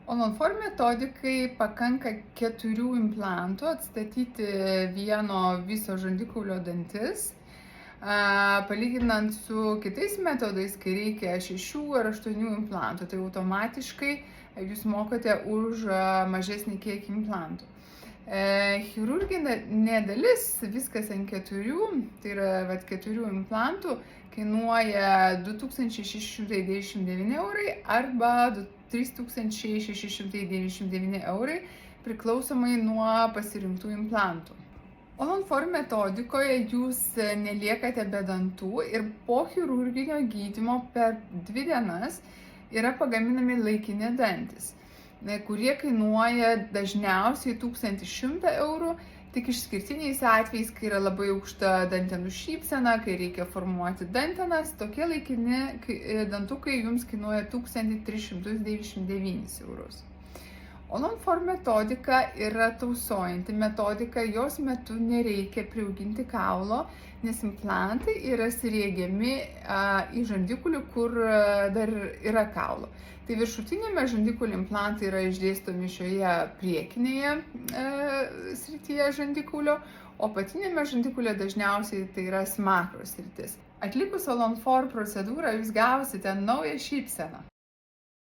All-on-4 metodikai pakanka 4 implantų atstatyti vieno viso žandikaulio dantis, palyginant su kitais metodais, kai reikia 6 ar 8 implantų, tai automatiškai jūs mokate už mažesnį kiekį implantų. Chirurginė dalis, viskas ant 4, tai yra 4 implantų, kainuoja 2699 eurai arba 3699 eurai, priklausomai nuo pasirinktų implantų. All-on-4 metodikoje jūs neliekate be dantų ir po chirurginio gydymo per 2 dienas yra pagaminami laikini dantis, kurie kainuoja dažniausiai 1100 eurų, tik išskirtiniais atvejais, kai yra labai aukšta dantenų šypsena, kai reikia formuoti dantenas, tokie laikini dantukai jums kainuoja 1399 eurus. All-on-4 metodika yra tausojanti metodika, jos metu nereikia priauginti kaulo, nes implantai yra sriegiami į žandikaulį, kur dar yra kaulo. Tai viršutinėme žandikaulio implantai yra išdėstomi šioje priekinėje srityje žandikaulio, o apatinėme žandikaulio dažniausiai tai yra smakro sritis. Atlikus All-on-4 procedūrą jūs gausite naują šypseną.